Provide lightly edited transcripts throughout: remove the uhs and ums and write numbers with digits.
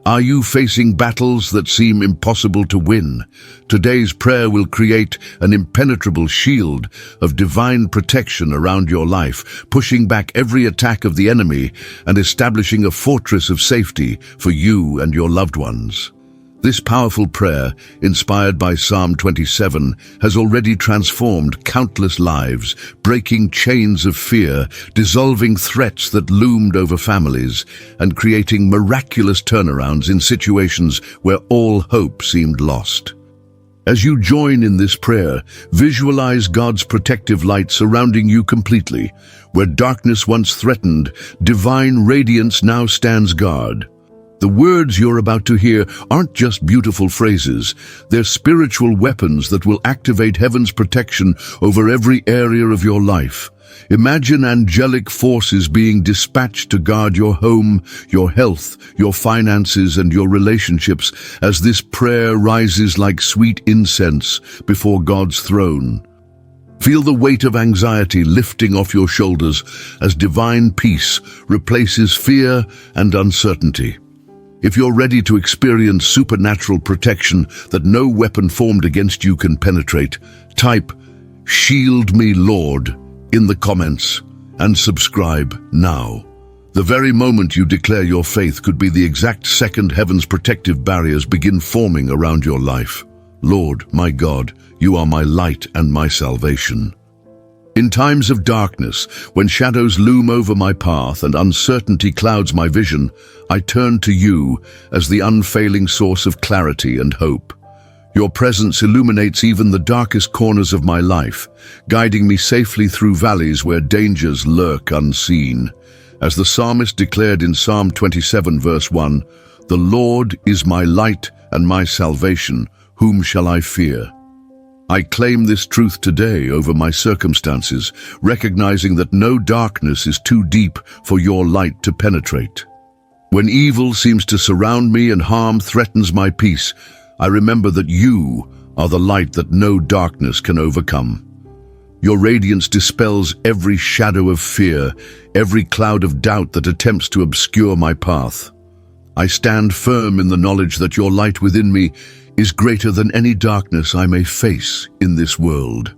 Are you facing battles that seem impossible to win? Today's prayer will create an impenetrable shield of divine protection around your life, pushing back every attack of the enemy and establishing a fortress of safety for you and your loved ones. This powerful prayer, inspired by Psalm 27, has already transformed countless lives, breaking chains of fear, dissolving threats that loomed over families, and creating miraculous turnarounds in situations where all hope seemed lost. As you join in this prayer, visualize God's protective light surrounding you completely. Where darkness once threatened, divine radiance now stands guard. The words you're about to hear aren't just beautiful phrases, they're spiritual weapons that will activate heaven's protection over every area of your life. Imagine angelic forces being dispatched to guard your home, your health, your finances, and your relationships as this prayer rises like sweet incense before God's throne. Feel the weight of anxiety lifting off your shoulders as divine peace replaces fear and uncertainty. If you're ready to experience supernatural protection that no weapon formed against you can penetrate, type "Shield me, Lord" in the comments and subscribe now. The very moment you declare your faith could be the exact second heaven's protective barriers begin forming around your life. Lord, my God, you are my light and my salvation. In times of darkness, when shadows loom over my path and uncertainty clouds my vision, I turn to you as the unfailing source of clarity and hope. Your presence illuminates even the darkest corners of my life, guiding me safely through valleys where dangers lurk unseen. As the psalmist declared in Psalm 27 verse 1, "The Lord is my light and my salvation, whom shall I fear?" I claim this truth today over my circumstances, recognizing that no darkness is too deep for your light to penetrate. When evil seems to surround me and harm threatens my peace, I remember that you are the light that no darkness can overcome. Your radiance dispels every shadow of fear, every cloud of doubt that attempts to obscure my path. I stand firm in the knowledge that your light within me is greater than any darkness I may face in this world.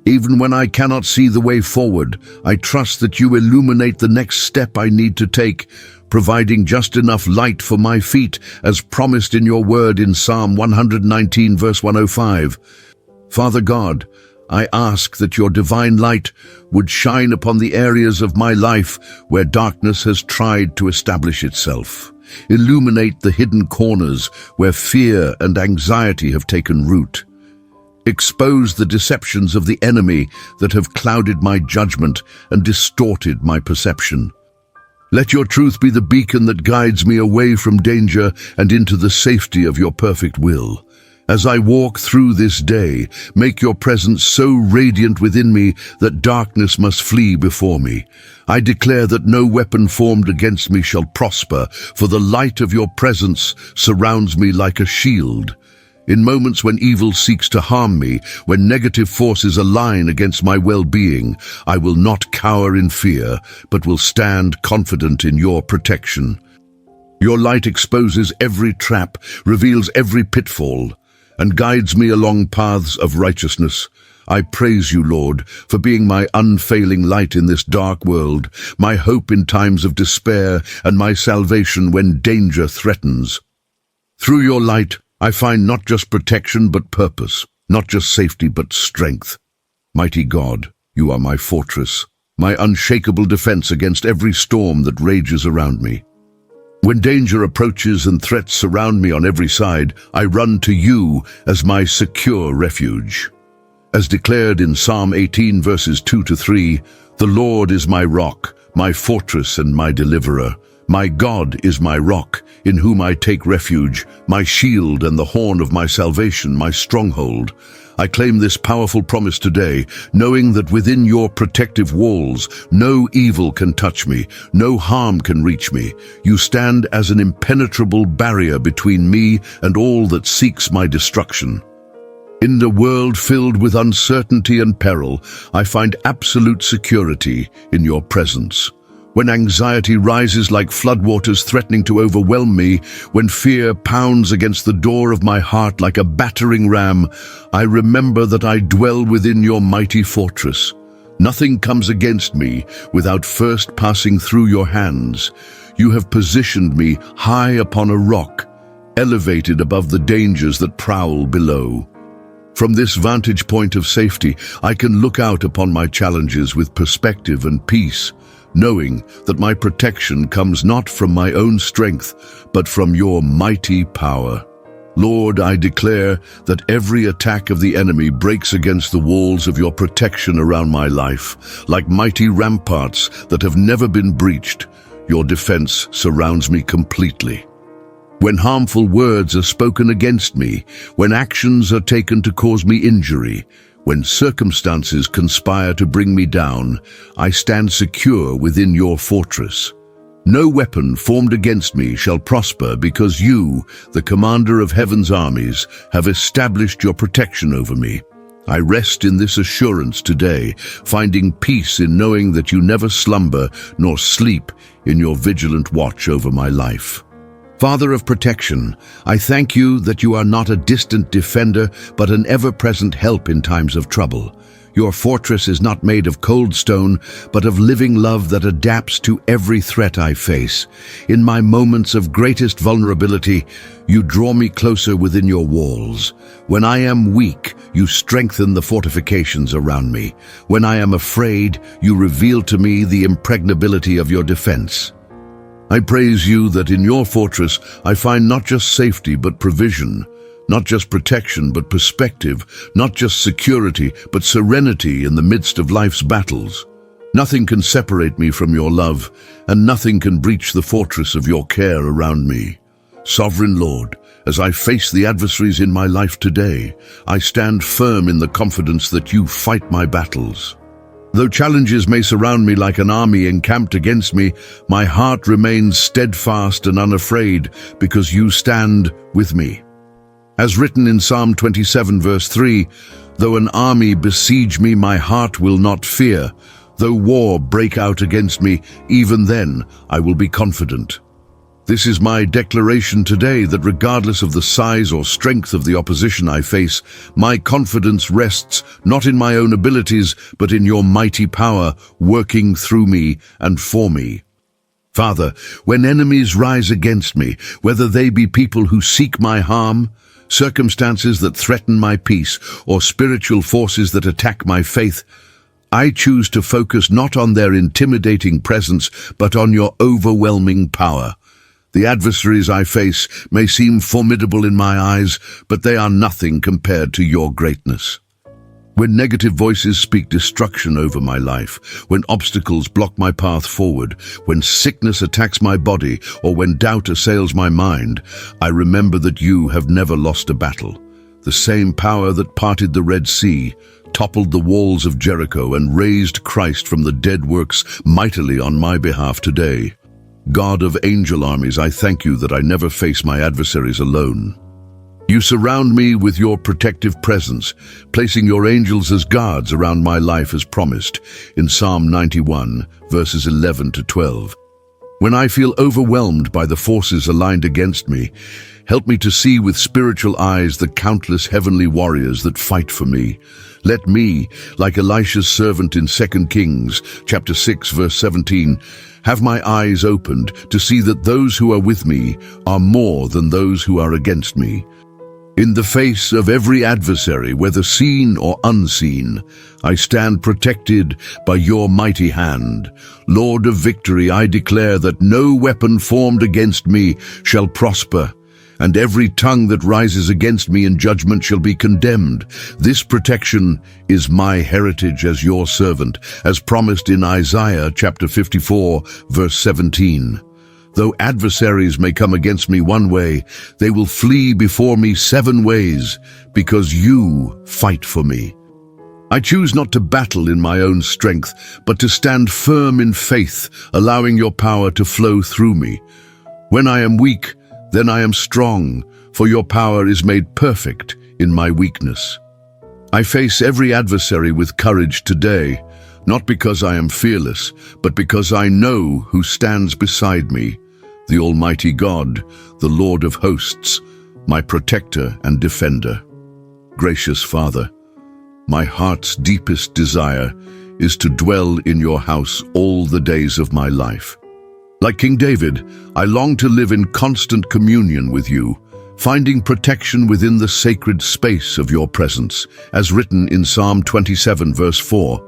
Even when I cannot see the way forward, I trust that you illuminate the next step I need to take, providing just enough light for my feet, as promised in your word in Psalm 119 verse 105. Father God, I ask that your divine light would shine upon the areas of my life where darkness has tried to establish itself. Illuminate the hidden corners where fear and anxiety have taken root. Expose the deceptions of the enemy that have clouded my judgment and distorted my perception. Let your truth be the beacon that guides me away from danger and into the safety of your perfect will. As I walk through this day, make your presence so radiant within me that darkness must flee before me. I declare that no weapon formed against me shall prosper, for the light of your presence surrounds me like a shield. In moments when evil seeks to harm me, when negative forces align against my well-being, I will not cower in fear, but will stand confident in your protection. Your light exposes every trap, reveals every pitfall, and guides me along paths of righteousness. I praise you, Lord, for being my unfailing light in this dark world, my hope in times of despair, and my salvation when danger threatens. Through your light, I find not just protection but purpose, not just safety but strength. Mighty God, you are my fortress, my unshakable defense against every storm that rages around me. When danger approaches and threats surround me on every side, I run to you as my secure refuge. As declared in Psalm 18 verses 2-3, "The Lord is my rock, my fortress and my deliverer. My God is my rock, in whom I take refuge, my shield and the horn of my salvation, my stronghold." I claim this powerful promise today, knowing that within your protective walls, no evil can touch me, no harm can reach me. You stand as an impenetrable barrier between me and all that seeks my destruction. In a world filled with uncertainty and peril, I find absolute security in your presence. When anxiety rises like floodwaters threatening to overwhelm me, when fear pounds against the door of my heart like a battering ram, I remember that I dwell within your mighty fortress. Nothing comes against me without first passing through your hands. You have positioned me high upon a rock, elevated above the dangers that prowl below. From this vantage point of safety, I can look out upon my challenges with perspective and peace, knowing that my protection comes not from my own strength, but from your mighty power. Lord, I declare that every attack of the enemy breaks against the walls of your protection around my life. Like mighty ramparts that have never been breached, your defense surrounds me completely. When harmful words are spoken against me, when actions are taken to cause me injury, when circumstances conspire to bring me down, I stand secure within your fortress. No weapon formed against me shall prosper because you, the commander of heaven's armies, have established your protection over me. I rest in this assurance today, finding peace in knowing that you never slumber nor sleep in your vigilant watch over my life. Father of protection, I thank you that you are not a distant defender, but an ever-present help in times of trouble. Your fortress is not made of cold stone, but of living love that adapts to every threat I face. In my moments of greatest vulnerability, you draw me closer within your walls. When I am weak, you strengthen the fortifications around me. When I am afraid, you reveal to me the impregnability of your defense. I praise you that in your fortress I find not just safety but provision, not just protection but perspective, not just security but serenity in the midst of life's battles. Nothing can separate me from your love, and nothing can breach the fortress of your care around me. Sovereign Lord, as I face the adversaries in my life today, I stand firm in the confidence that you fight my battles. Though challenges may surround me like an army encamped against me, my heart remains steadfast and unafraid because you stand with me. As written in Psalm 27 verse 3, though an army besiege me, my heart will not fear. Though war break out against me, even then I will be confident. This is my declaration today that regardless of the size or strength of the opposition I face, my confidence rests not in my own abilities, but in your mighty power working through me and for me. Father, when enemies rise against me, whether they be people who seek my harm, circumstances that threaten my peace, or spiritual forces that attack my faith, I choose to focus not on their intimidating presence, but on your overwhelming power. The adversaries I face may seem formidable in my eyes, but they are nothing compared to your greatness. When negative voices speak destruction over my life, when obstacles block my path forward, when sickness attacks my body, or when doubt assails my mind, I remember that you have never lost a battle. The same power that parted the Red Sea, toppled the walls of Jericho, and raised Christ from the dead works mightily on my behalf today. God of angel armies, I thank you that I never face my adversaries alone. You surround me with your protective presence, placing your angels as guards around my life as promised in Psalm 91, verses 11 to 12. When I feel overwhelmed by the forces aligned against me, help me to see with spiritual eyes the countless heavenly warriors that fight for me. Let me, like Elisha's servant in 2 Kings, chapter 6, verse 17, have my eyes opened to see that those who are with me are more than those who are against me. In the face of every adversary, whether seen or unseen, I stand protected by your mighty hand. Lord of victory, I declare that no weapon formed against me shall prosper, and every tongue that rises against me in judgment shall be condemned. This protection is my heritage as your servant, as promised in Isaiah chapter 54, verse 17. Though adversaries may come against me one way, they will flee before me 7 ways, because you fight for me. I choose not to battle in my own strength, but to stand firm in faith, allowing your power to flow through me. When I am weak, then I am strong, for your power is made perfect in my weakness. I face every adversary with courage today, not because I am fearless, but because I know who stands beside me, the Almighty God, the Lord of hosts, my protector and defender. Gracious Father, my heart's deepest desire is to dwell in your house all the days of my life. Like King David, I long to live in constant communion with you, finding protection within the sacred space of your presence, as written in Psalm 27 verse 4.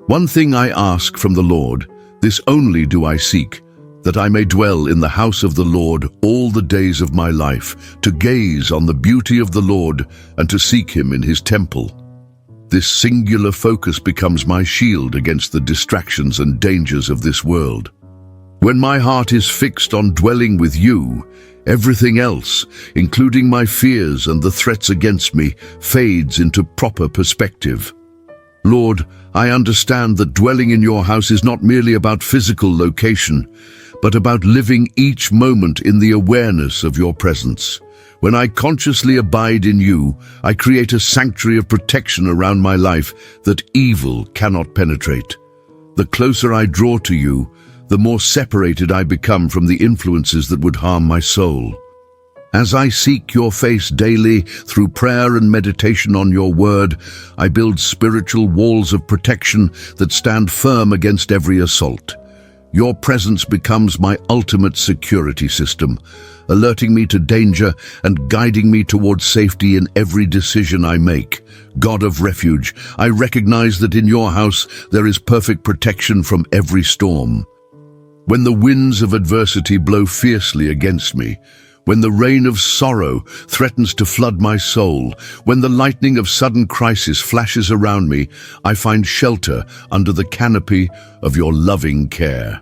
One thing I ask from the Lord, this only do I seek, that I may dwell in the house of the Lord all the days of my life, to gaze on the beauty of the Lord and to seek him in his temple. This singular focus becomes my shield against the distractions and dangers of this world. When my heart is fixed on dwelling with you, everything else, including my fears and the threats against me, fades into proper perspective. Lord, I understand that dwelling in your house is not merely about physical location, but about living each moment in the awareness of your presence. When I consciously abide in you, I create a sanctuary of protection around my life that evil cannot penetrate. The closer I draw to you, the more separated I become from the influences that would harm my soul. As I seek your face daily through prayer and meditation on your word, I build spiritual walls of protection that stand firm against every assault. Your presence becomes my ultimate security system, alerting me to danger and guiding me towards safety in every decision I make. God of refuge, I recognize that in your house there is perfect protection from every storm. When the winds of adversity blow fiercely against me, when the rain of sorrow threatens to flood my soul, when the lightning of sudden crisis flashes around me, I find shelter under the canopy of your loving care.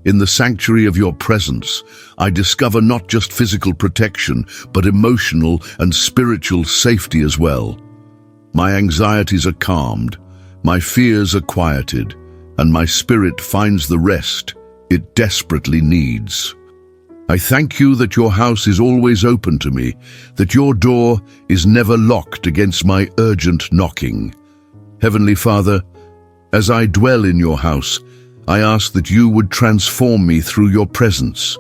In the sanctuary of your presence, I discover not just physical protection, but emotional and spiritual safety as well. My anxieties are calmed, my fears are quieted, and my spirit finds the rest it desperately needs. I thank you that your house is always open to me, that your door is never locked against my urgent knocking. Heavenly Father, as I dwell in your house, I ask that you would transform me through your presence.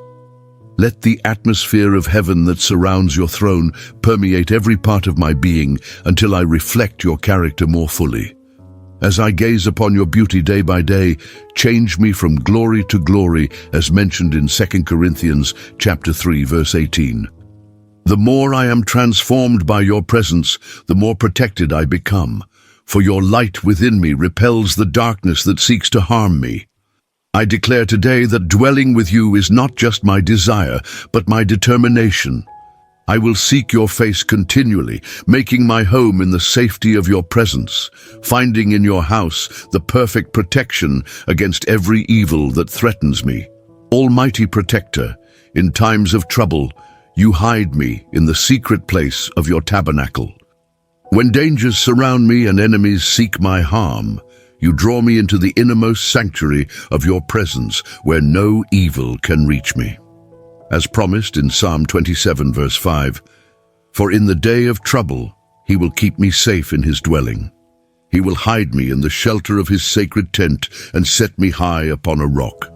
Let the atmosphere of heaven that surrounds your throne permeate every part of my being until I reflect your character more fully. As I gaze upon your beauty day by day, change me from glory to glory, as mentioned in 2 Corinthians chapter 3, verse 18. The more I am transformed by your presence, the more protected I become, for your light within me repels the darkness that seeks to harm me. I declare today that dwelling with you is not just my desire, but my determination. I will seek your face continually, making my home in the safety of your presence, finding in your house the perfect protection against every evil that threatens me. Almighty Protector, in times of trouble, you hide me in the secret place of your tabernacle. When dangers surround me and enemies seek my harm, you draw me into the innermost sanctuary of your presence where no evil can reach me. As promised in Psalm 27 verse 5, for in the day of trouble he will keep me safe in his dwelling. He will hide me in the shelter of his sacred tent and set me high upon a rock.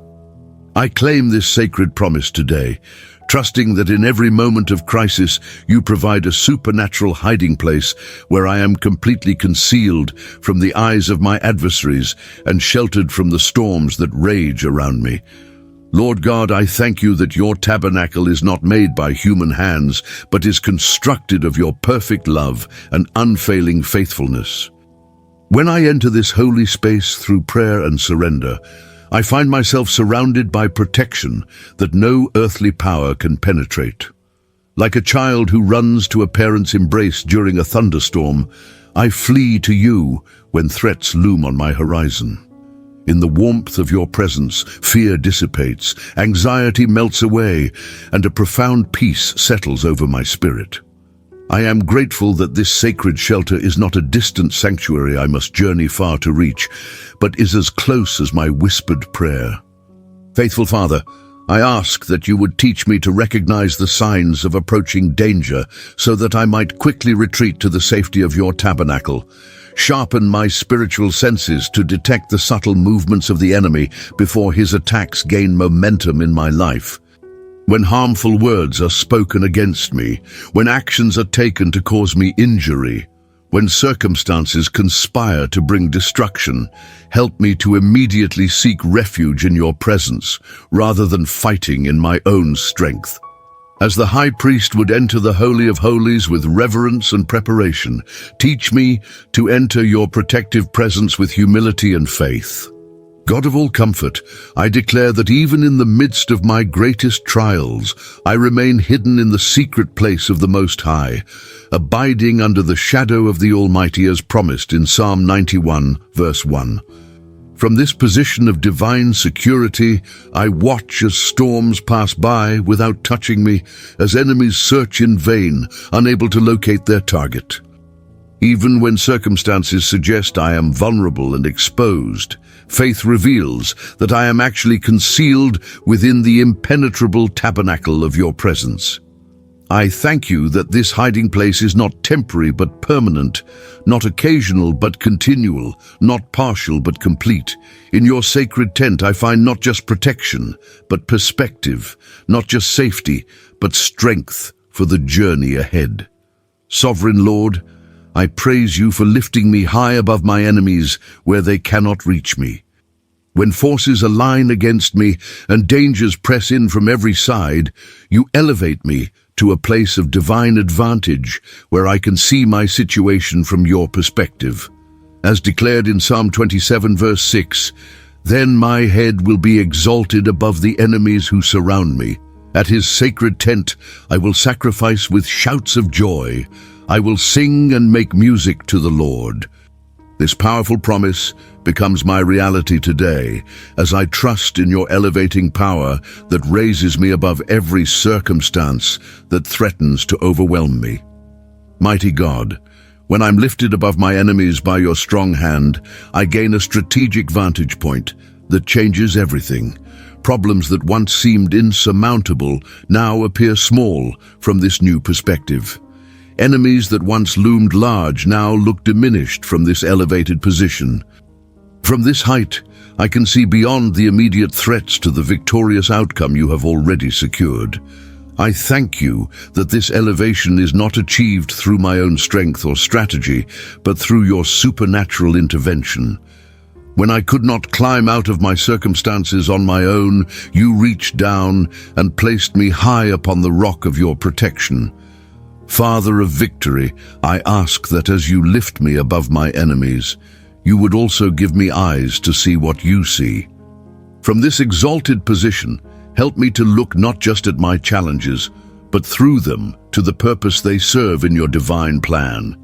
I claim this sacred promise today, trusting that in every moment of crisis you provide a supernatural hiding place where I am completely concealed from the eyes of my adversaries and sheltered from the storms that rage around me. Lord God, I thank you that your tabernacle is not made by human hands, but is constructed of your perfect love and unfailing faithfulness. When I enter this holy space through prayer and surrender, I find myself surrounded by protection that no earthly power can penetrate. Like a child who runs to a parent's embrace during a thunderstorm, I flee to you when threats loom on my horizon. In the warmth of your presence, fear dissipates, anxiety melts away, and a profound peace settles over my spirit. I am grateful that this sacred shelter is not a distant sanctuary I must journey far to reach, but is as close as my whispered prayer. Faithful Father, I ask that you would teach me to recognize the signs of approaching danger so that I might quickly retreat to the safety of your tabernacle. Sharpen my spiritual senses to detect the subtle movements of the enemy before his attacks gain momentum in my life. When harmful words are spoken against me, when actions are taken to cause me injury, when circumstances conspire to bring destruction, help me to immediately seek refuge in your presence, rather than fighting in my own strength. As the high priest would enter the Holy of Holies with reverence and preparation, teach me to enter your protective presence with humility and faith. God of all comfort, I declare that even in the midst of my greatest trials, I remain hidden in the secret place of the Most High, abiding under the shadow of the Almighty as promised in Psalm 91, verse 1. From this position of divine security, I watch as storms pass by without touching me, as enemies search in vain, unable to locate their target. Even when circumstances suggest I am vulnerable and exposed, faith reveals that I am actually concealed within the impenetrable tabernacle of your presence. I thank you that this hiding place is not temporary but permanent, not occasional but continual, not partial but complete. In your sacred tent I find not just protection, but perspective, not just safety, but strength for the journey ahead. Sovereign Lord, I praise you for lifting me high above my enemies where they cannot reach me. When forces align against me and dangers press in from every side, you elevate me to a place of divine advantage where I can see my situation from your perspective. As declared in Psalm 27 verse 6, then my head will be exalted above the enemies who surround me. At his sacred tent I will sacrifice with shouts of joy. I will sing and make music to the Lord. This powerful promise becomes my reality today as I trust in your elevating power that raises me above every circumstance that threatens to overwhelm me. Mighty God, when I'm lifted above my enemies by your strong hand, I gain a strategic vantage point that changes everything. Problems that once seemed insurmountable now appear small from this new perspective. Enemies that once loomed large now look diminished from this elevated position. From this height, I can see beyond the immediate threats to the victorious outcome you have already secured. I thank you that this elevation is not achieved through my own strength or strategy, but through your supernatural intervention. When I could not climb out of my circumstances on my own, you reached down and placed me high upon the rock of your protection. Father of victory, I ask that as you lift me above my enemies, you would also give me eyes to see what you see. From this exalted position, help me to look not just at my challenges, but through them to the purpose they serve in your divine plan.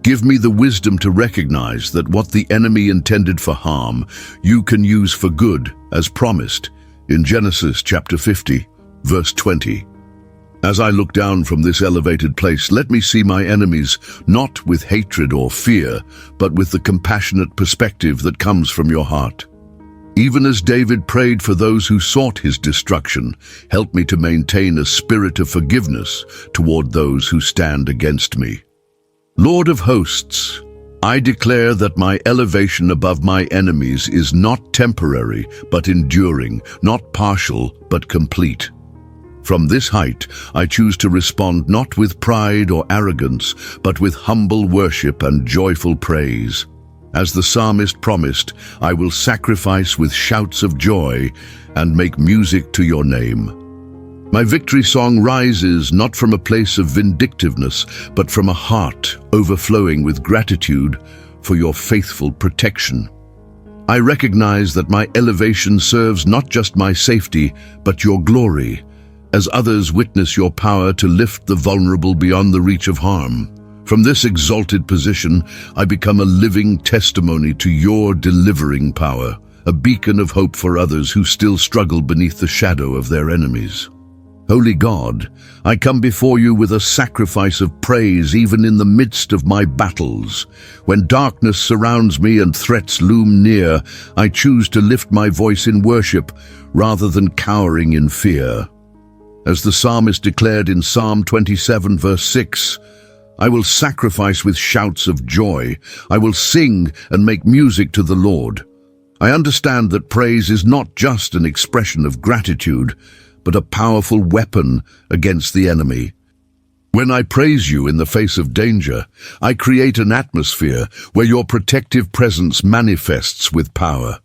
Give me the wisdom to recognize that what the enemy intended for harm, you can use for good, as promised in Genesis chapter 50, verse 20. As I look down from this elevated place, let me see my enemies not with hatred or fear, but with the compassionate perspective that comes from your heart. Even as David prayed for those who sought his destruction, help me to maintain a spirit of forgiveness toward those who stand against me. Lord of hosts, I declare that my elevation above my enemies is not temporary, but enduring, not partial, but complete. From this height, I choose to respond not with pride or arrogance, but with humble worship and joyful praise. As the psalmist promised, I will sacrifice with shouts of joy and make music to your name. My victory song rises not from a place of vindictiveness, but from a heart overflowing with gratitude for your faithful protection. I recognize that my elevation serves not just my safety, but your glory, as others witness your power to lift the vulnerable beyond the reach of harm. From this exalted position, I become a living testimony to your delivering power, a beacon of hope for others who still struggle beneath the shadow of their enemies. Holy God, I come before you with a sacrifice of praise even in the midst of my battles. When darkness surrounds me and threats loom near, I choose to lift my voice in worship rather than cowering in fear. As the psalmist declared in Psalm 27 verse 6, I will sacrifice with shouts of joy. I will sing and make music to the Lord. I understand that praise is not just an expression of gratitude, but a powerful weapon against the enemy. When I praise you in the face of danger, I create an atmosphere where your protective presence manifests with power.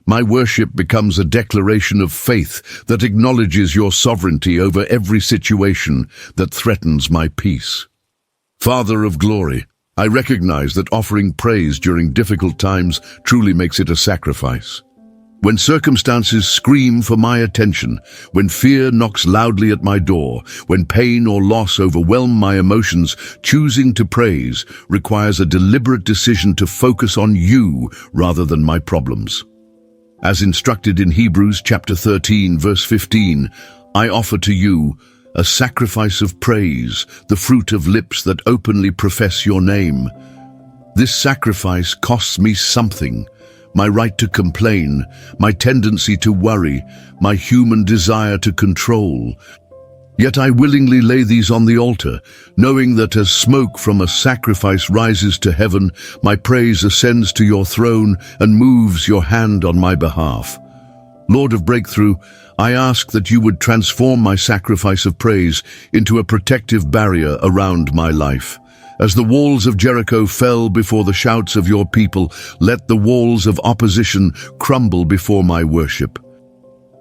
My worship becomes a declaration of faith that acknowledges your sovereignty over every situation that threatens my peace. Father of glory, I recognize that offering praise during difficult times truly makes it a sacrifice. When circumstances scream for my attention, when fear knocks loudly at my door, when pain or loss overwhelm my emotions, choosing to praise requires a deliberate decision to focus on you rather than my problems. As instructed in Hebrews chapter 13, verse 15, I offer to you a sacrifice of praise, the fruit of lips that openly profess your name. This sacrifice costs me something: my right to complain, my tendency to worry, my human desire to control. Yet I willingly lay these on the altar, knowing that as smoke from a sacrifice rises to heaven, my praise ascends to your throne and moves your hand on my behalf. Lord of breakthrough, I ask that you would transform my sacrifice of praise into a protective barrier around my life. As the walls of Jericho fell before the shouts of your people, let the walls of opposition crumble before my worship.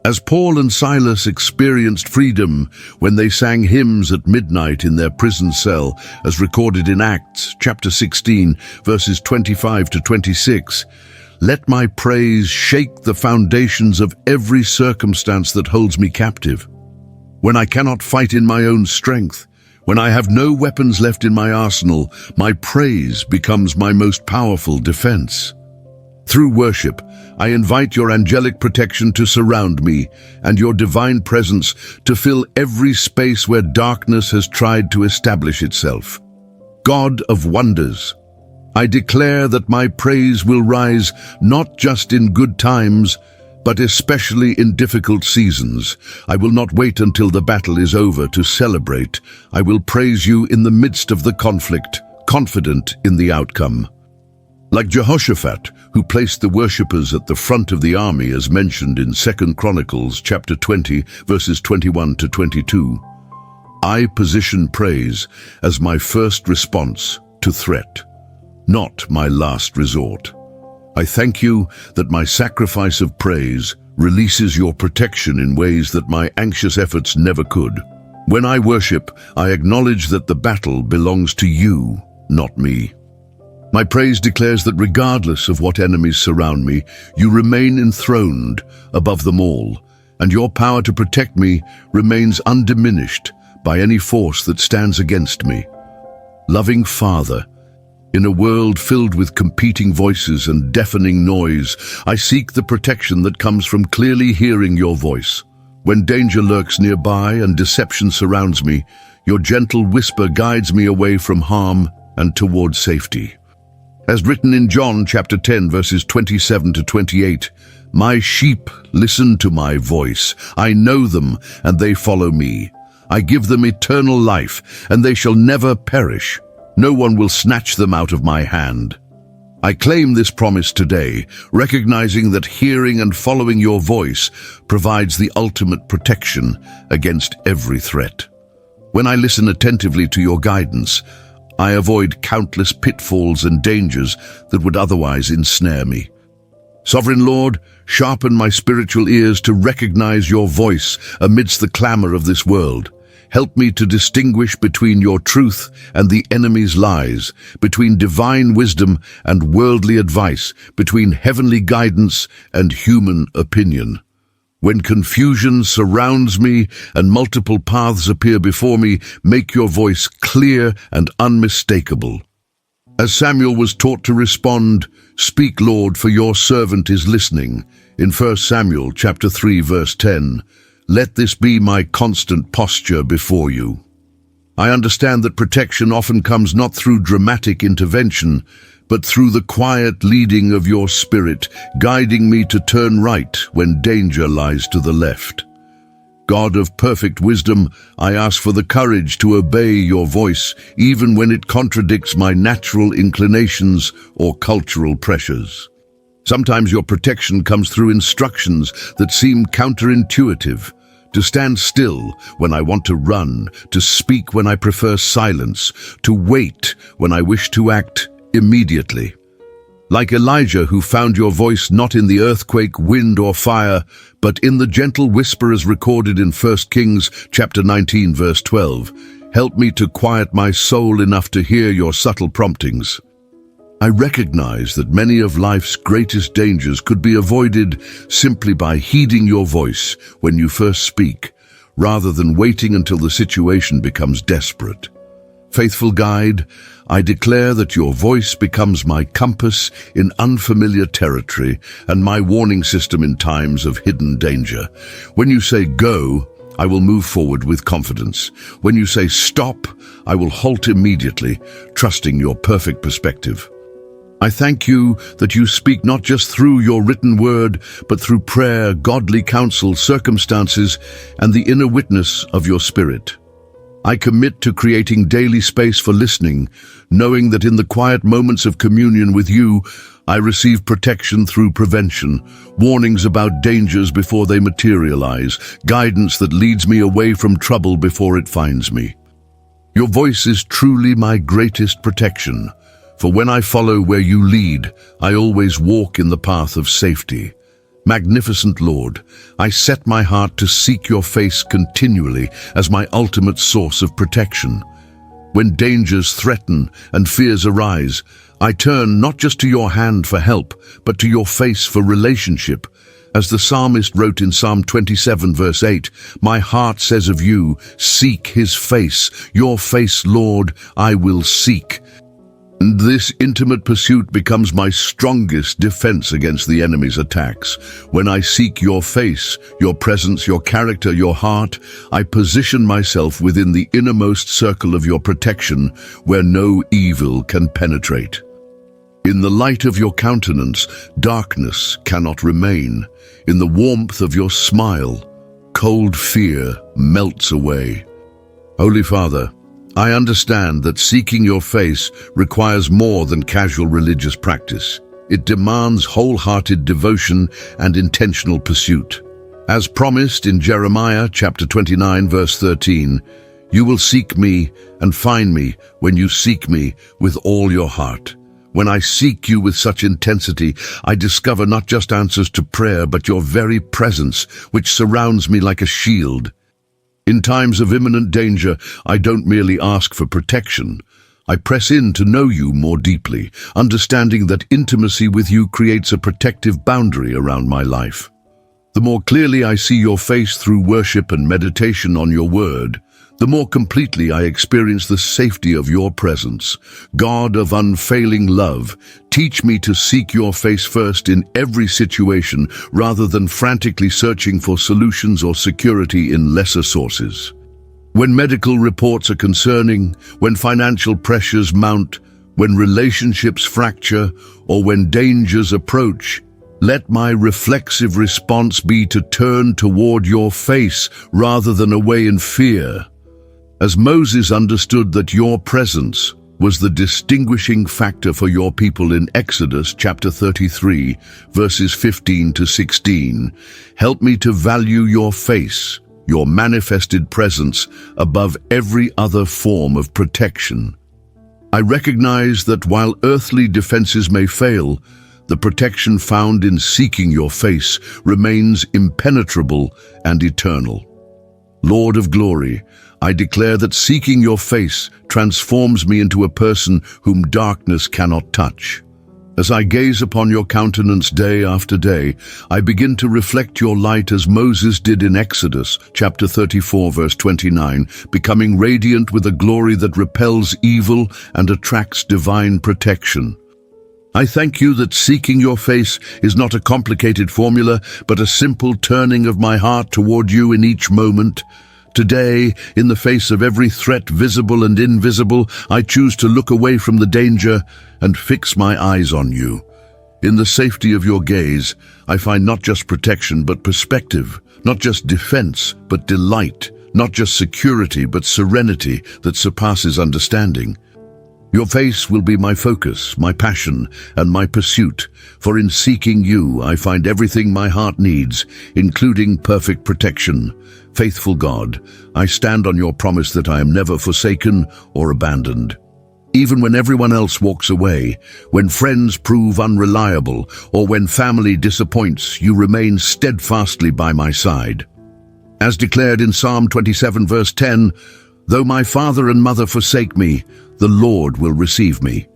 As Paul and Silas experienced freedom when they sang hymns at midnight in their prison cell, as recorded in Acts chapter 16, verses 25 to 26, let my praise shake the foundations of every circumstance that holds me captive. When I cannot fight in my own strength, when I have no weapons left in my arsenal, my praise becomes my most powerful defense. Through worship, I invite your angelic protection to surround me and your divine presence to fill every space where darkness has tried to establish itself. God of wonders, I declare that my praise will rise not just in good times, but especially in difficult seasons. I will not wait until the battle is over to celebrate. I will praise you in the midst of the conflict, confident in the outcome. Like Jehoshaphat, who placed the worshippers at the front of the army as mentioned in 2 Chronicles chapter 20, verses 21 to 22, I position praise as my first response to threat, not my last resort. I thank you that my sacrifice of praise releases your protection in ways that my anxious efforts never could. When I worship, I acknowledge that the battle belongs to you, not me. My praise declares that regardless of what enemies surround me, you remain enthroned above them all, and your power to protect me remains undiminished by any force that stands against me. Loving Father, in a world filled with competing voices and deafening noise, I seek the protection that comes from clearly hearing your voice. When danger lurks nearby and deception surrounds me, your gentle whisper guides me away from harm and toward safety. As written in John chapter 10, verses 27 to 28, my sheep listen to my voice. I know them, and they follow me. I give them eternal life, and they shall never perish. No one will snatch them out of my hand. I claim this promise today, recognizing that hearing and following your voice provides the ultimate protection against every threat. When I listen attentively to your guidance, I avoid countless pitfalls and dangers that would otherwise ensnare me. Sovereign Lord, sharpen my spiritual ears to recognize your voice amidst the clamor of this world. Help me to distinguish between your truth and the enemy's lies, between divine wisdom and worldly advice, between heavenly guidance and human opinion. When confusion surrounds me and multiple paths appear before me, make your voice clear and unmistakable. As Samuel was taught to respond, "Speak, Lord, for your servant is listening," in 1 Samuel chapter 3, verse 10, let this be my constant posture before you. I understand that protection often comes not through dramatic intervention, but through the quiet leading of your Spirit, guiding me to turn right when danger lies to the left. God of perfect wisdom, I ask for the courage to obey your voice, even when it contradicts my natural inclinations or cultural pressures. Sometimes your protection comes through instructions that seem counterintuitive. To stand still when I want to run, to speak when I prefer silence, to wait when I wish to act immediately. Like Elijah, who found your voice not in the earthquake, wind, or fire, but in the gentle whisper as recorded in 1 Kings chapter 19, verse 12. Help me to quiet my soul enough to hear your subtle promptings. I recognize that many of life's greatest dangers could be avoided simply by heeding your voice when you first speak, rather than waiting until the situation becomes desperate. Faithful guide, I declare that your voice becomes my compass in unfamiliar territory and my warning system in times of hidden danger. When you say go, I will move forward with confidence. When you say stop, I will halt immediately, trusting your perfect perspective. I thank you that you speak not just through your written word, but through prayer, godly counsel, circumstances, and the inner witness of your spirit. I commit to creating daily space for listening, knowing that in the quiet moments of communion with you, I receive protection through prevention, warnings about dangers before they materialize, guidance that leads me away from trouble before it finds me. Your voice is truly my greatest protection, for when I follow where you lead, I always walk in the path of safety. Magnificent Lord, I set my heart to seek your face continually as my ultimate source of protection. When dangers threaten and fears arise, I turn not just to your hand for help, but to your face for relationship. As the psalmist wrote in Psalm 27 verse 8, my heart says of you, seek his face. Your face, Lord, I will seek. And this intimate pursuit becomes my strongest defense against the enemy's attacks. When I seek your face, your presence, your character, your heart, I position myself within the innermost circle of your protection, where no evil can penetrate. In the light of your countenance, darkness cannot remain. In the warmth of your smile, cold fear melts away. Holy Father, I understand that seeking your face requires more than casual religious practice. It demands wholehearted devotion and intentional pursuit. As promised in Jeremiah chapter 29 verse 13, you will seek me and find me when you seek me with all your heart. When I seek you with such intensity, I discover not just answers to prayer, but your very presence, which surrounds me like a shield. In times of imminent danger, I don't merely ask for protection. I press in to know you more deeply, understanding that intimacy with you creates a protective boundary around my life. The more clearly I see your face through worship and meditation on your word, the more completely I experience the safety of your presence. God of unfailing love, teach me to seek your face first in every situation rather than frantically searching for solutions or security in lesser sources. When medical reports are concerning, when financial pressures mount, when relationships fracture, or when dangers approach, let my reflexive response be to turn toward your face rather than away in fear. As Moses understood that your presence was the distinguishing factor for your people in Exodus chapter 33, verses 15 to 16, help me to value your face, your manifested presence, above every other form of protection. I recognize that while earthly defenses may fail, the protection found in seeking your face remains impenetrable and eternal. Lord of glory, I declare that seeking your face transforms me into a person whom darkness cannot touch. As I gaze upon your countenance day after day, I begin to reflect your light as Moses did in Exodus chapter 34 verse 29, becoming radiant with a glory that repels evil and attracts divine protection. I thank you that seeking your face is not a complicated formula, but a simple turning of my heart toward you in each moment. Today, in the face of every threat, visible and invisible, I choose to look away from the danger and fix my eyes on you. In the safety of your gaze, I find not just protection but perspective, not just defense, but delight, not just security, but serenity that surpasses understanding. Your face will be my focus, my passion, and my pursuit, for in seeking you I find everything my heart needs, including perfect protection. Faithful God, I stand on your promise that I am never forsaken or abandoned. Even when everyone else walks away, when friends prove unreliable, or when family disappoints, you remain steadfastly by my side. As declared in Psalm 27 verse 10, though my father and mother forsake me, the Lord will receive me.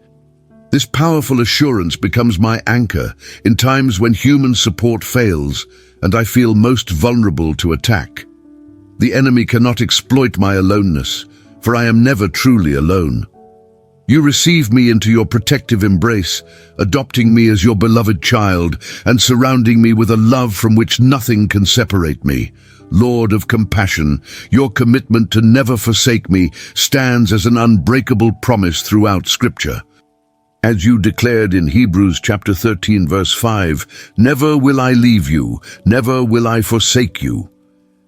This powerful assurance becomes my anchor in times when human support fails and I feel most vulnerable to attack. The enemy cannot exploit my aloneness, for I am never truly alone. You receive me into your protective embrace, adopting me as your beloved child and surrounding me with a love from which nothing can separate me. Lord of compassion, your commitment to never forsake me stands as an unbreakable promise throughout Scripture. As you declared in Hebrews chapter 13 verse 5, never will I leave you, never will I forsake you.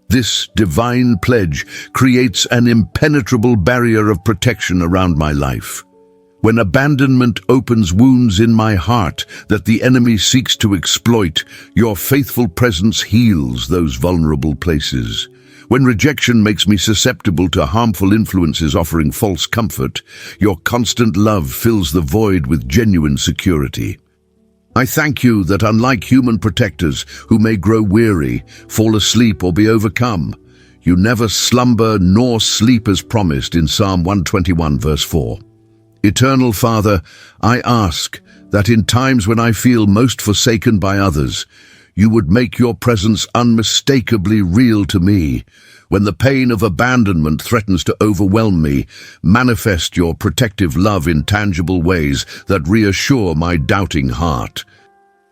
This divine pledge creates an impenetrable barrier of protection around my life. When abandonment opens wounds in my heart that the enemy seeks to exploit, your faithful presence heals those vulnerable places. When rejection makes me susceptible to harmful influences offering false comfort, your constant love fills the void with genuine security. I thank you that unlike human protectors who may grow weary, fall asleep or be overcome, you never slumber nor sleep as promised in Psalm 121 verse 4. Eternal Father, I ask that in times when I feel most forsaken by others, you would make your presence unmistakably real to me. When the pain of abandonment threatens to overwhelm me, manifest your protective love in tangible ways that reassure my doubting heart.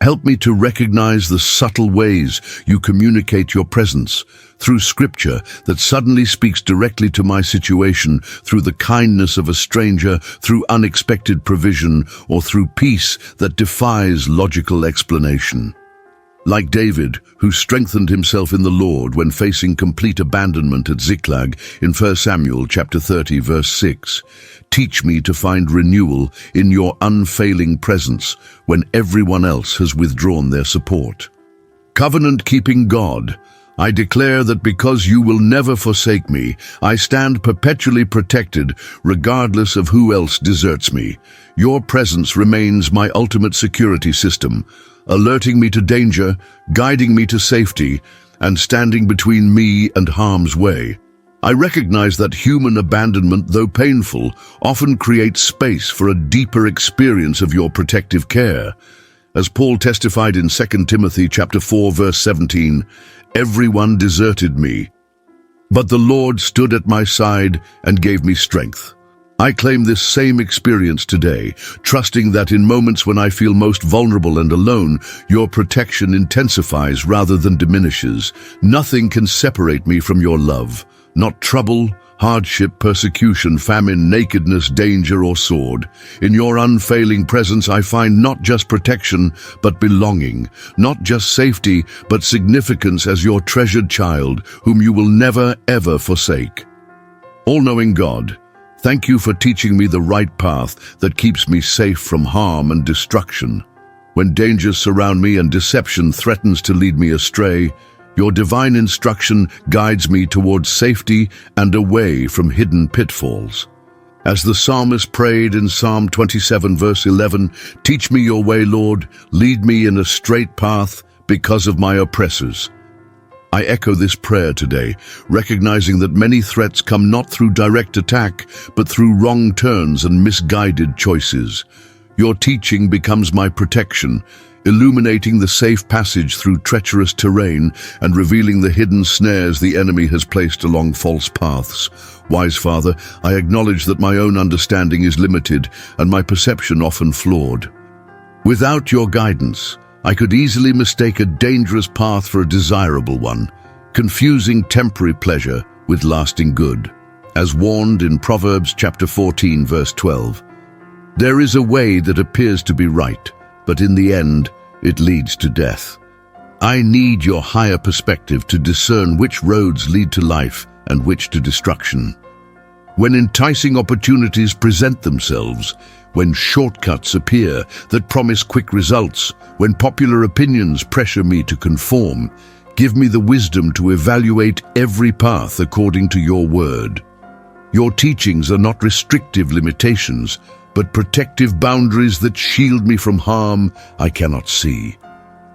Help me to recognize the subtle ways you communicate your presence, through Scripture that suddenly speaks directly to my situation, through the kindness of a stranger, through unexpected provision, or through peace that defies logical explanation. Like David, who strengthened himself in the Lord when facing complete abandonment at Ziklag in 1 Samuel chapter 30 verse 6, teach me to find renewal in your unfailing presence when everyone else has withdrawn their support. Covenant-keeping God, I declare that because you will never forsake me, I stand perpetually protected regardless of who else deserts me. Your presence remains my ultimate security system, alerting me to danger, guiding me to safety, and standing between me and harm's way. I recognize that human abandonment, though painful, often creates space for a deeper experience of your protective care. As Paul testified in 2 Timothy chapter 4 verse 17, everyone deserted me, but the Lord stood at my side and gave me strength. I claim this same experience today, trusting that in moments when I feel most vulnerable and alone, your protection intensifies rather than diminishes. Nothing can separate me from your love, not trouble, hardship, persecution, famine, nakedness, danger, or sword. In your unfailing presence I find not just protection, but belonging, not just safety, but significance as your treasured child, whom you will never, ever forsake. All-knowing God, thank you for teaching me the right path that keeps me safe from harm and destruction. When dangers surround me and deception threatens to lead me astray, your divine instruction guides me towards safety and away from hidden pitfalls. As the psalmist prayed in Psalm 27 verse 11, teach me your way, Lord, lead me in a straight path because of my oppressors. I echo this prayer today, recognizing that many threats come not through direct attack, but through wrong turns and misguided choices. Your teaching becomes my protection, illuminating the safe passage through treacherous terrain and revealing the hidden snares the enemy has placed along false paths. Wise Father, I acknowledge that my own understanding is limited and my perception often flawed. Without your guidance, I could easily mistake a dangerous path for a desirable one, confusing temporary pleasure with lasting good. As warned in Proverbs chapter 14 verse 12, there is a way that appears to be right, but in the end, it leads to death. I need your higher perspective to discern which roads lead to life and which to destruction. When enticing opportunities present themselves, when shortcuts appear that promise quick results, when popular opinions pressure me to conform, give me the wisdom to evaluate every path according to your word. Your teachings are not restrictive limitations, but protective boundaries that shield me from harm I cannot see.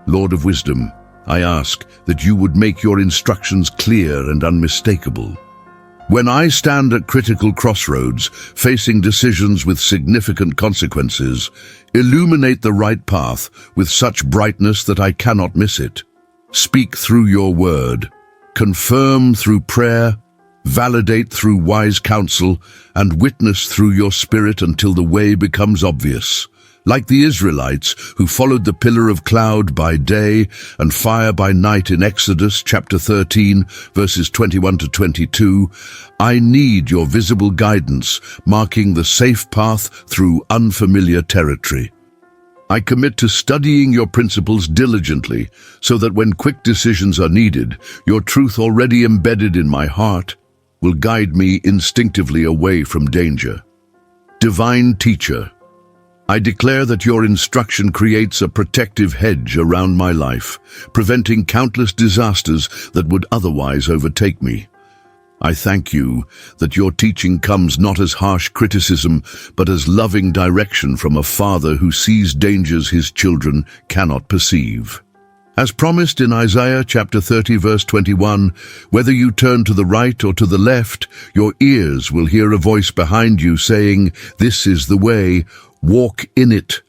Lord of wisdom, I ask that you would make your instructions clear and unmistakable. When I stand at critical crossroads, facing decisions with significant consequences, illuminate the right path with such brightness that I cannot miss it. Speak through your word, confirm through prayer, validate through wise counsel, and witness through your spirit until the way becomes obvious. Like the Israelites who followed the pillar of cloud by day and fire by night in Exodus chapter 13, verses 21 to 22, I need your visible guidance, marking the safe path through unfamiliar territory. I commit to studying your principles diligently, so that when quick decisions are needed, your truth already embedded in my heart will guide me instinctively away from danger. Divine Teacher, I declare that your instruction creates a protective hedge around my life, preventing countless disasters that would otherwise overtake me. I thank you that your teaching comes not as harsh criticism, but as loving direction from a father who sees dangers his children cannot perceive. As promised in Isaiah chapter 30 verse 21, whether you turn to the right or to the left, your ears will hear a voice behind you saying, "This is the way, walk in it."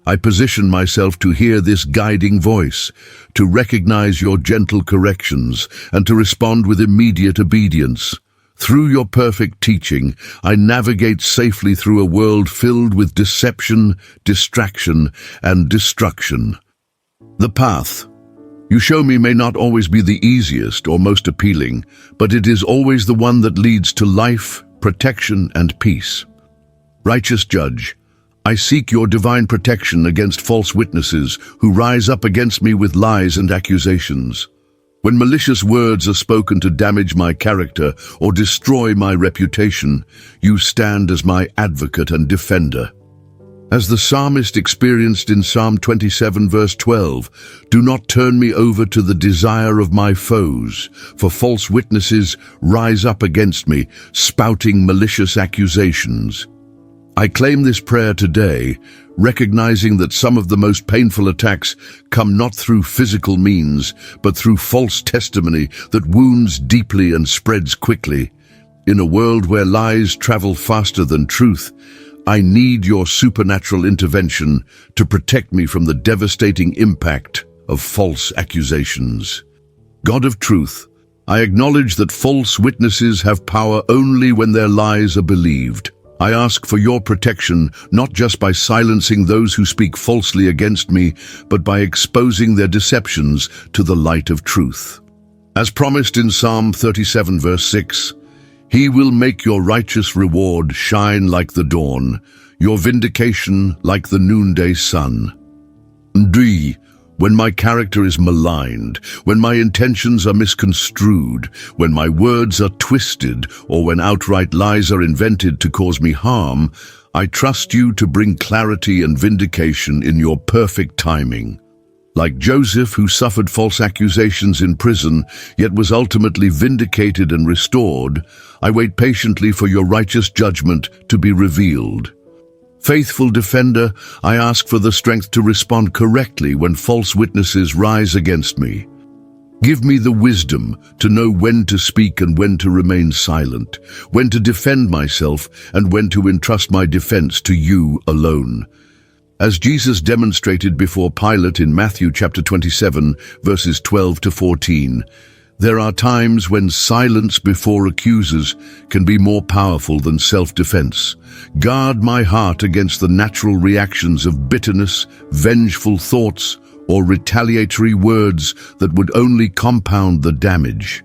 I position myself to hear this guiding voice, to recognize your gentle corrections, and to respond with immediate obedience. Through your perfect teaching, I navigate safely through a world filled with deception, distraction, and destruction. The path you show me may not always be the easiest or most appealing, but it is always the one that leads to life, protection, and peace. Righteous Judge, I seek your divine protection against false witnesses who rise up against me with lies and accusations. When malicious words are spoken to damage my character or destroy my reputation, you stand as my advocate and defender. As the psalmist experienced in Psalm 27 verse 12, do not turn me over to the desire of my foes, for false witnesses rise up against me, spouting malicious accusations. I claim this prayer today, recognizing that some of the most painful attacks come not through physical means, but through false testimony that wounds deeply and spreads quickly. In a world where lies travel faster than truth, I need your supernatural intervention to protect me from the devastating impact of false accusations. God of truth, I acknowledge that false witnesses have power only when their lies are believed. I ask for your protection, not just by silencing those who speak falsely against me, but by exposing their deceptions to the light of truth. As promised in Psalm 37 verse 6, He will make your righteous reward shine like the dawn, your vindication like the noonday sun. When my character is maligned, when my intentions are misconstrued, when my words are twisted, or when outright lies are invented to cause me harm, I trust you to bring clarity and vindication in your perfect timing. Like Joseph, who suffered false accusations in prison, yet was ultimately vindicated and restored, I wait patiently for your righteous judgment to be revealed. Faithful defender, I ask for the strength to respond correctly when false witnesses rise against me. Give me the wisdom to know when to speak and when to remain silent, when to defend myself and when to entrust my defense to you alone. As Jesus demonstrated before Pilate in Matthew chapter 27, verses 12 to 14, there are times when silence before accusers can be more powerful than self-defense. Guard my heart against the natural reactions of bitterness, vengeful thoughts, or retaliatory words that would only compound the damage.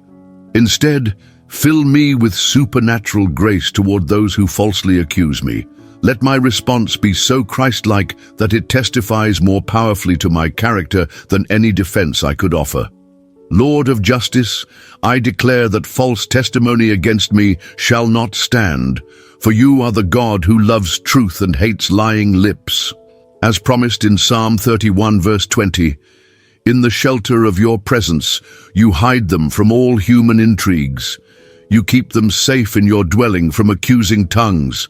Instead, fill me with supernatural grace toward those who falsely accuse me. Let my response be so Christ-like that it testifies more powerfully to my character than any defense I could offer. Lord of justice, I declare that false testimony against me shall not stand, for you are the God who loves truth and hates lying lips. As promised in Psalm 31 verse 20, in the shelter of your presence, you hide them from all human intrigues. You keep them safe in your dwelling from accusing tongues.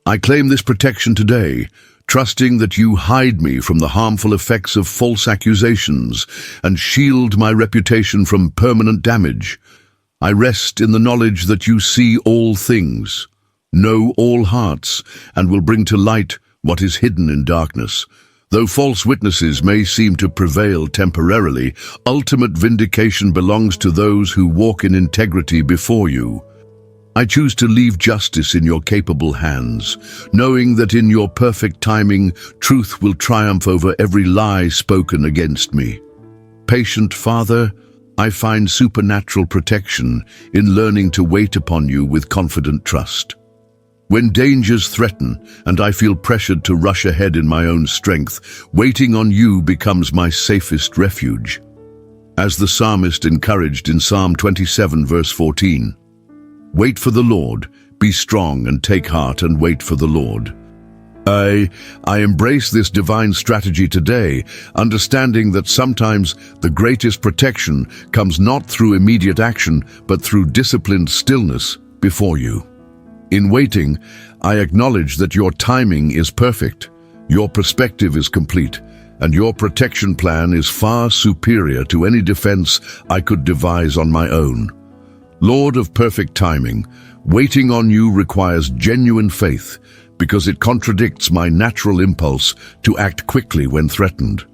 I claim this protection today, trusting that you hide me from the harmful effects of false accusations and shield my reputation from permanent damage. I rest in the knowledge that you see all things, know all hearts, and will bring to light what is hidden in darkness. Though false witnesses may seem to prevail temporarily, ultimate vindication belongs to those who walk in integrity before you. I choose to leave justice in your capable hands, knowing that in your perfect timing, truth will triumph over every lie spoken against me. Patient Father, I find supernatural protection in learning to wait upon you with confident trust. When dangers threaten and I feel pressured to rush ahead in my own strength, waiting on you becomes my safest refuge. As the psalmist encouraged in Psalm 27 verse 14, wait for the Lord, be strong and take heart and wait for the Lord. I embrace this divine strategy today, understanding that sometimes the greatest protection comes not through immediate action, but through disciplined stillness before you. In waiting, I acknowledge that your timing is perfect, your perspective is complete, and your protection plan is far superior to any defense I could devise on my own. Lord of perfect timing, waiting on you requires genuine faith because it contradicts my natural impulse to act quickly when threatened.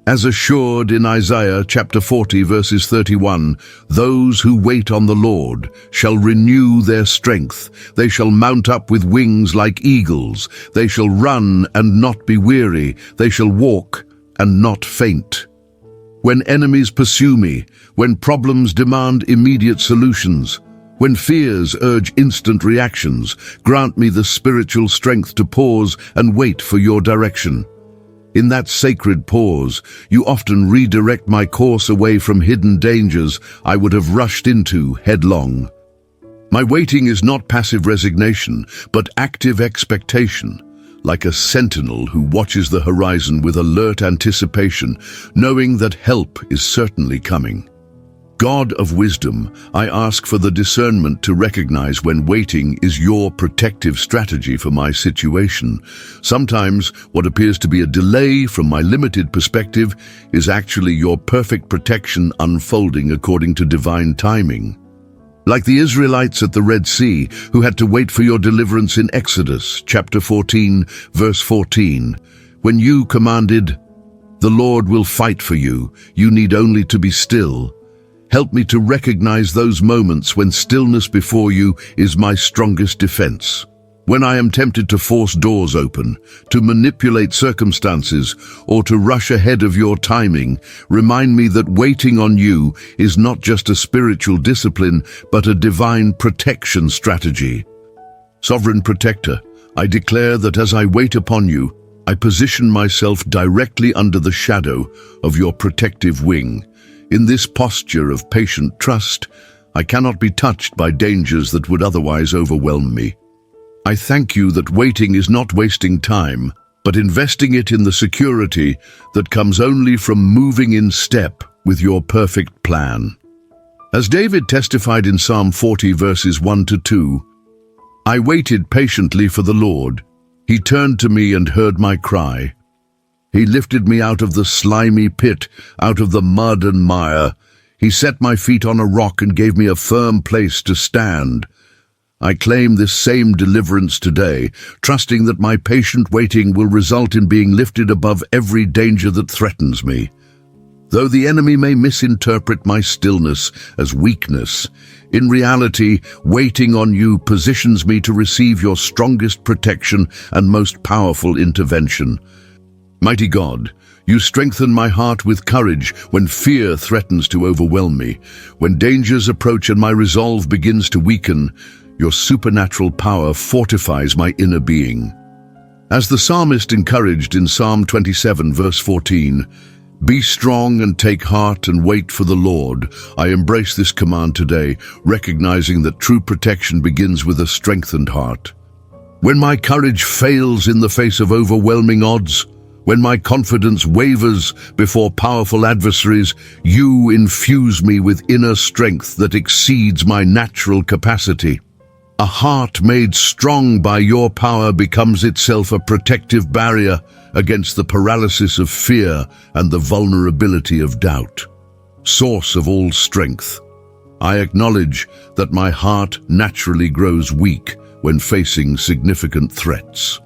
As assured in Isaiah chapter 40 verses 31, those who wait on the Lord shall renew their strength. They shall mount up with wings like eagles. They shall run and not be weary. They shall walk and not faint. When enemies pursue me, when problems demand immediate solutions, when fears urge instant reactions, grant me the spiritual strength to pause and wait for your direction. In that sacred pause, you often redirect my course away from hidden dangers I would have rushed into headlong. My waiting is not passive resignation, but active expectation, like a sentinel who watches the horizon with alert anticipation, knowing that help is certainly coming. God of wisdom, I ask for the discernment to recognize when waiting is your protective strategy for my situation. Sometimes what appears to be a delay from my limited perspective is actually your perfect protection unfolding according to divine timing. Like the Israelites at the Red Sea, who had to wait for your deliverance in Exodus chapter 14, verse 14, when you commanded, "The Lord will fight for you, you need only to be still." Help me to recognize those moments when stillness before you is my strongest defense. When I am tempted to force doors open, to manipulate circumstances, or to rush ahead of your timing, remind me that waiting on you is not just a spiritual discipline, but a divine protection strategy. Sovereign Protector, I declare that as I wait upon you, I position myself directly under the shadow of your protective wing. In this posture of patient trust, I cannot be touched by dangers that would otherwise overwhelm me. I thank you that waiting is not wasting time, but investing it in the security that comes only from moving in step with your perfect plan. As David testified in Psalm 40 verses 1 to 2, I waited patiently for the Lord. He turned to me and heard my cry. He lifted me out of the slimy pit, out of the mud and mire. He set my feet on a rock and gave me a firm place to stand. I claim this same deliverance today, trusting that my patient waiting will result in being lifted above every danger that threatens me. Though the enemy may misinterpret my stillness as weakness, in reality, waiting on you positions me to receive your strongest protection and most powerful intervention. Mighty God, you strengthen my heart with courage when fear threatens to overwhelm me. When dangers approach and my resolve begins to weaken, Your supernatural power fortifies my inner being. As the psalmist encouraged in Psalm 27, verse 14, "Be strong and take heart and wait for the Lord," I embrace this command today, recognizing that true protection begins with a strengthened heart. When my courage fails in the face of overwhelming odds, when my confidence wavers before powerful adversaries, you infuse me with inner strength that exceeds my natural capacity. A heart made strong by your power becomes itself a protective barrier against the paralysis of fear and the vulnerability of doubt. Source of all strength, I acknowledge that my heart naturally grows weak when facing significant threats.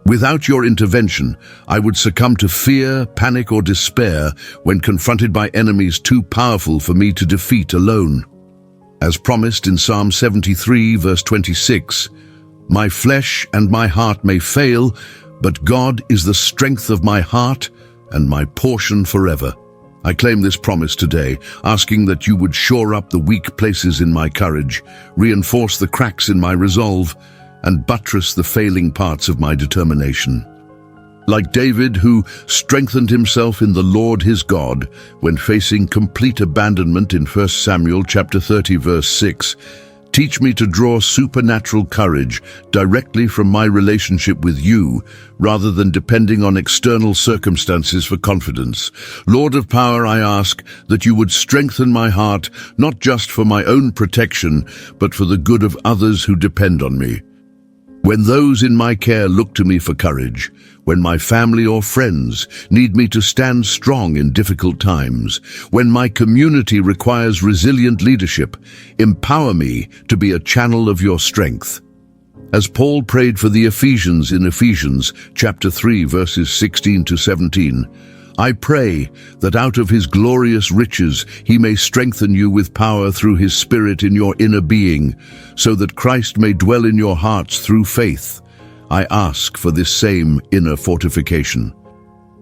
Without your intervention, I would succumb to fear, panic, or despair when confronted by enemies too powerful for me to defeat alone. As promised in Psalm 73, verse 26, "My flesh and my heart may fail, but God is the strength of my heart and my portion forever." I claim this promise today, asking that you would shore up the weak places in my courage, reinforce the cracks in my resolve, and buttress the failing parts of my determination. Like David, who strengthened himself in the Lord his God when facing complete abandonment in 1 Samuel chapter 30, verse 6, teach me to draw supernatural courage directly from my relationship with you, rather than depending on external circumstances for confidence. Lord of power, I ask that you would strengthen my heart, not just for my own protection, but for the good of others who depend on me. When those in my care look to me for courage, when my family or friends need me to stand strong in difficult times, when my community requires resilient leadership, empower me to be a channel of your strength. As Paul prayed for the Ephesians in Ephesians chapter 3, verses 16 to 17, I pray that out of his glorious riches he may strengthen you with power through his Spirit in your inner being, so that Christ may dwell in your hearts through faith. I ask for this same inner fortification.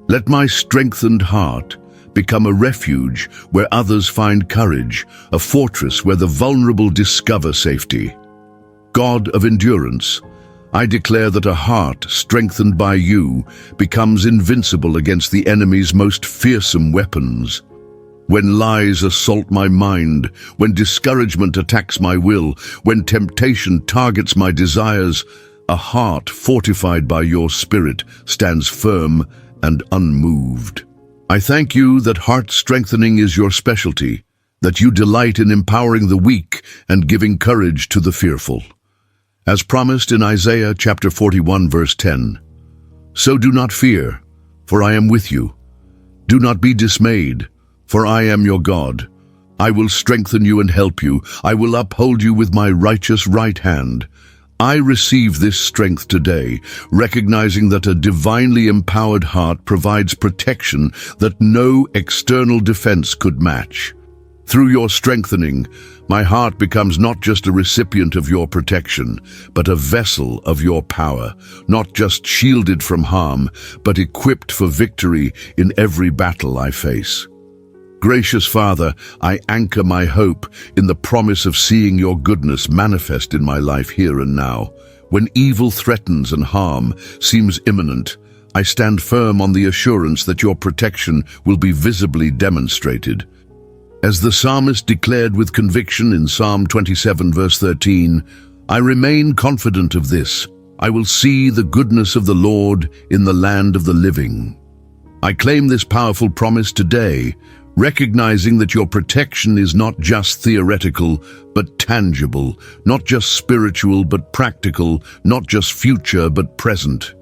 Let my strengthened heart become a refuge where others find courage, a fortress where the vulnerable discover safety. God of endurance, I declare that a heart strengthened by you becomes invincible against the enemy's most fearsome weapons. When lies assault my mind, when discouragement attacks my will, when temptation targets my desires, a heart fortified by your Spirit stands firm and unmoved. I thank you that heart strengthening is your specialty, that you delight in empowering the weak and giving courage to the fearful. As promised in Isaiah chapter 41, verse 10, "So do not fear, for I am with you. Do not be dismayed, for I am your God. I will strengthen you and help you. I will uphold you with my righteous right hand." I receive this strength today, recognizing that a divinely empowered heart provides protection that no external defense could match. Through your strengthening, my heart becomes not just a recipient of your protection, but a vessel of your power, not just shielded from harm, but equipped for victory in every battle I face. Gracious Father, I anchor my hope in the promise of seeing your goodness manifest in my life here and now. When evil threatens and harm seems imminent, I stand firm on the assurance that your protection will be visibly demonstrated. As the psalmist declared with conviction in Psalm 27, verse 13, I remain confident of this. I will see the goodness of the Lord in the land of the living. I claim this powerful promise today, recognizing that your protection is not just theoretical, but tangible, not just spiritual, but practical, not just future, but present.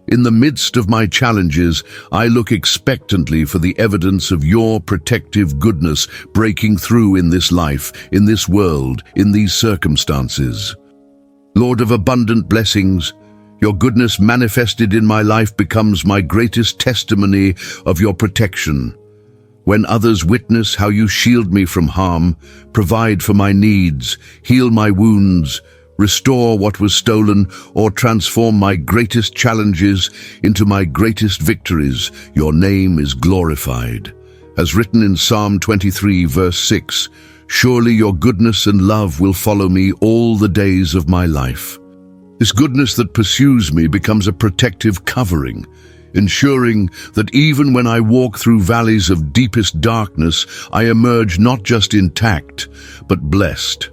In the midst of my challenges, I look expectantly for the evidence of your protective goodness breaking through in this life, in this world, in these circumstances. Lord of abundant blessings, your goodness manifested in my life becomes my greatest testimony of your protection. When others witness how you shield me from harm, provide for my needs, heal my wounds, restore what was stolen, or transform my greatest challenges into my greatest victories, your name is glorified. As written in Psalm 23, verse 6, Surely your goodness and love will follow me all the days of my life. This goodness that pursues me becomes a protective covering, ensuring that even when I walk through valleys of deepest darkness, I emerge not just intact, but blessed.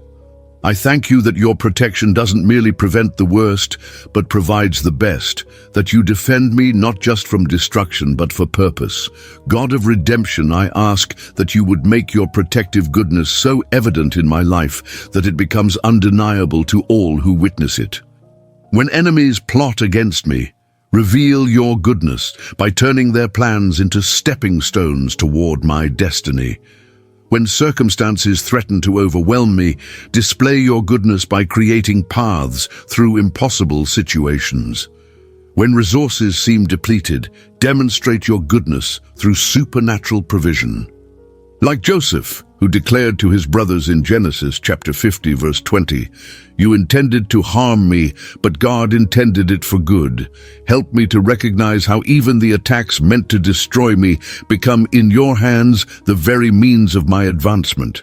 I thank you that your protection doesn't merely prevent the worst, but provides the best, that you defend me not just from destruction, but for purpose. God of redemption, I ask that you would make your protective goodness so evident in my life that it becomes undeniable to all who witness it. When enemies plot against me, reveal your goodness by turning their plans into stepping stones toward my destiny. When circumstances threaten to overwhelm me, display your goodness by creating paths through impossible situations. When resources seem depleted, demonstrate your goodness through supernatural provision. Like Joseph, who declared to his brothers in Genesis chapter 50, verse 20, "You intended to harm me, but God intended it for good. Help me to recognize how even the attacks meant to destroy me become in your hands the very means of my advancement."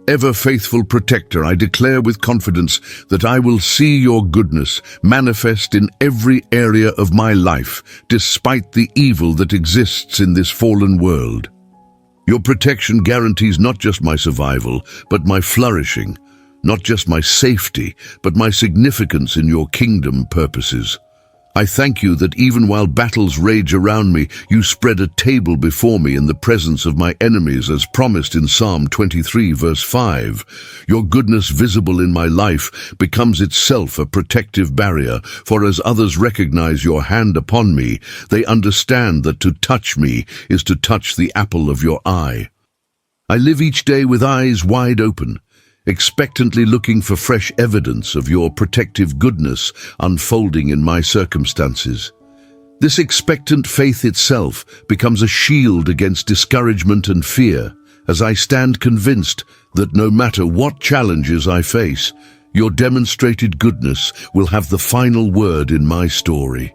Ever faithful protector, I declare with confidence that I will see your goodness manifest in every area of my life, despite the evil that exists in this fallen world. Your protection guarantees not just my survival, but my flourishing, not just my safety, but my significance in your kingdom purposes. I thank you that even while battles rage around me, you spread a table before me in the presence of my enemies, as promised in Psalm 23, verse 5. Your goodness visible in my life becomes itself a protective barrier, for as others recognize your hand upon me, they understand that to touch me is to touch the apple of your eye. I live each day with eyes wide open, expectantly looking for fresh evidence of your protective goodness unfolding in my circumstances. This expectant faith itself becomes a shield against discouragement and fear, as I stand convinced that no matter what challenges I face, your demonstrated goodness will have the final word in my story.